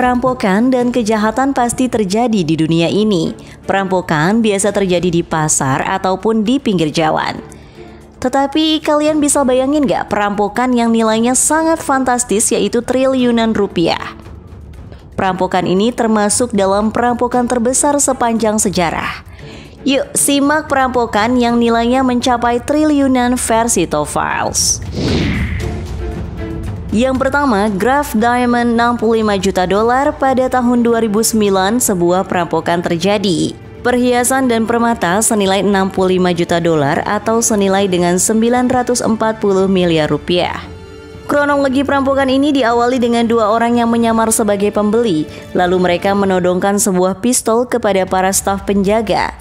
Perampokan dan kejahatan pasti terjadi di dunia ini. Perampokan biasa terjadi di pasar ataupun di pinggir jalan. Tetapi kalian bisa bayangin gak perampokan yang nilainya sangat fantastis, yaitu triliunan rupiah? Perampokan ini termasuk dalam perampokan terbesar sepanjang sejarah. Yuk simak perampokan yang nilainya mencapai triliunan versi Top Files. Yang pertama, Graf Diamond $65 juta pada tahun 2009 sebuah perampokan terjadi. Perhiasan dan permata senilai $65 juta atau senilai dengan 940 miliar rupiah. Kronologi perampokan ini diawali dengan dua orang yang menyamar sebagai pembeli, lalu mereka menodongkan sebuah pistol kepada para staf penjaga.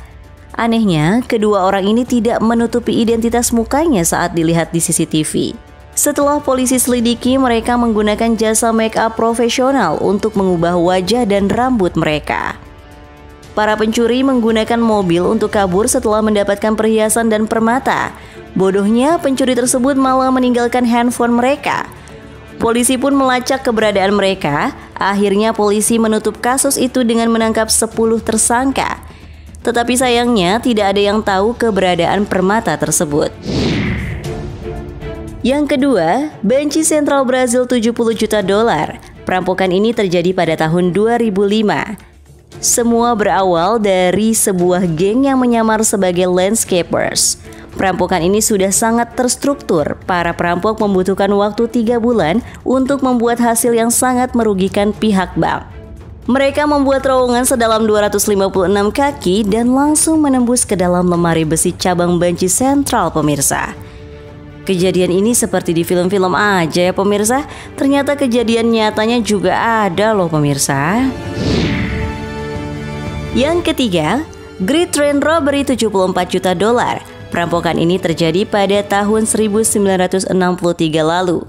Anehnya, kedua orang ini tidak menutupi identitas mukanya saat dilihat di CCTV. Setelah polisi selidiki, mereka menggunakan jasa make up profesional untuk mengubah wajah dan rambut mereka. Para pencuri menggunakan mobil untuk kabur setelah mendapatkan perhiasan dan permata. Bodohnya, pencuri tersebut malah meninggalkan handphone mereka. Polisi pun melacak keberadaan mereka. Akhirnya polisi menutup kasus itu dengan menangkap 10 tersangka. Tetapi sayangnya tidak ada yang tahu keberadaan permata tersebut. Yang kedua, Banco Sentral Brazil $70 juta. Perampokan ini terjadi pada tahun 2005. Semua berawal dari sebuah geng yang menyamar sebagai landscapers. Perampokan ini sudah sangat terstruktur. Para perampok membutuhkan waktu 3 bulan untuk membuat hasil yang sangat merugikan pihak bank. Mereka membuat terowongan sedalam 256 kaki dan langsung menembus ke dalam lemari besi cabang Banco Sentral, pemirsa. Kejadian ini seperti di film-film aja ya pemirsa. Ternyata kejadian nyatanya juga ada loh pemirsa. Yang ketiga, Great Train Robbery $74 juta. Perampokan ini terjadi pada tahun 1963 lalu.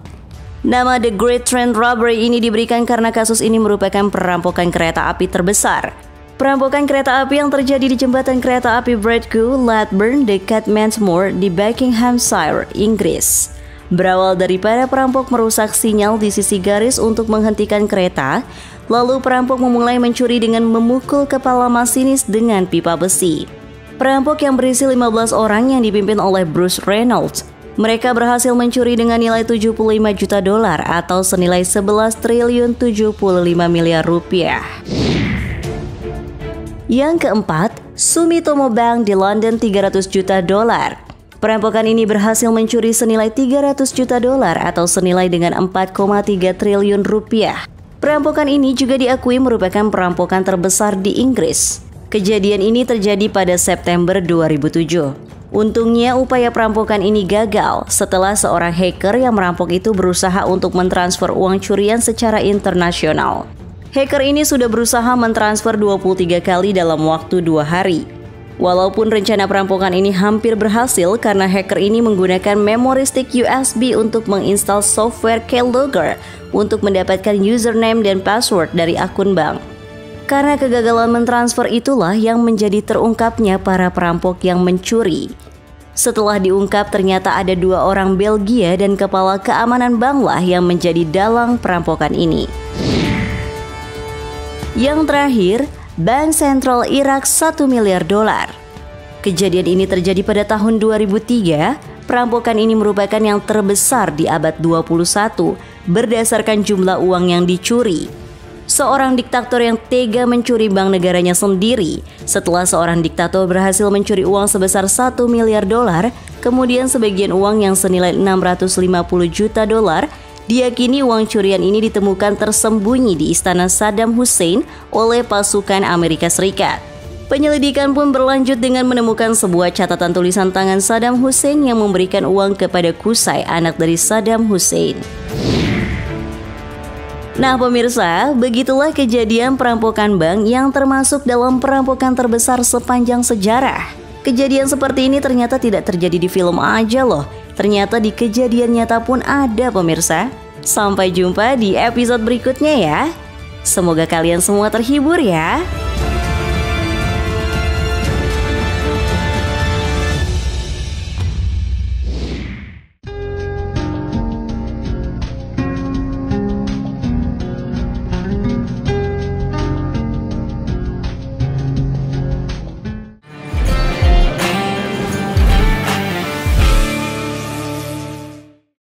Nama The Great Train Robbery ini diberikan karena kasus ini merupakan perampokan kereta api terbesar. Perampokan kereta api yang terjadi di jembatan kereta api Bradcough Ladburn dekat Mansmoor di Buckinghamshire, Inggris. Berawal dari para perampok merusak sinyal di sisi garis untuk menghentikan kereta, lalu perampok memulai mencuri dengan memukul kepala masinis dengan pipa besi. Perampok yang berisi 15 orang yang dipimpin oleh Bruce Reynolds. Mereka berhasil mencuri dengan nilai $75 juta atau senilai 11 triliun 75 miliar rupiah. Yang keempat, Sumitomo Bank di London $300 juta. Perampokan ini berhasil mencuri senilai $300 juta atau senilai dengan 4,3 triliun rupiah. Perampokan ini juga diakui merupakan perampokan terbesar di Inggris. Kejadian ini terjadi pada September 2007. Untungnya upaya perampokan ini gagal setelah seorang hacker yang merampok itu berusaha untuk mentransfer uang curian secara internasional. Hacker ini sudah berusaha mentransfer 23 kali dalam waktu 2 hari. Walaupun rencana perampokan ini hampir berhasil karena hacker ini menggunakan memory stick USB untuk menginstal software keylogger untuk mendapatkan username dan password dari akun bank. Karena kegagalan mentransfer itulah yang menjadi terungkapnya para perampok yang mencuri. Setelah diungkap ternyata ada 2 orang Belgia dan kepala keamanan banklah yang menjadi dalang perampokan ini. Yang terakhir, Bank Sentral Irak $1 miliar. Kejadian ini terjadi pada tahun 2003. Perampokan ini merupakan yang terbesar di abad 21 berdasarkan jumlah uang yang dicuri. Seorang diktator yang tega mencuri bank negaranya sendiri. Setelah seorang diktator berhasil mencuri uang sebesar $1 miliar, kemudian sebagian uang yang senilai $650 juta diyakini uang curian ini ditemukan tersembunyi di istana Saddam Hussein oleh pasukan Amerika Serikat. Penyelidikan pun berlanjut dengan menemukan sebuah catatan tulisan tangan Saddam Hussein yang memberikan uang kepada Qusay, anak dari Saddam Hussein. Nah pemirsa, begitulah kejadian perampokan bank yang termasuk dalam perampokan terbesar sepanjang sejarah. Kejadian seperti ini ternyata tidak terjadi di film aja loh. Ternyata di kejadian nyata pun ada pemirsa. Sampai jumpa di episode berikutnya ya. Semoga kalian semua terhibur ya.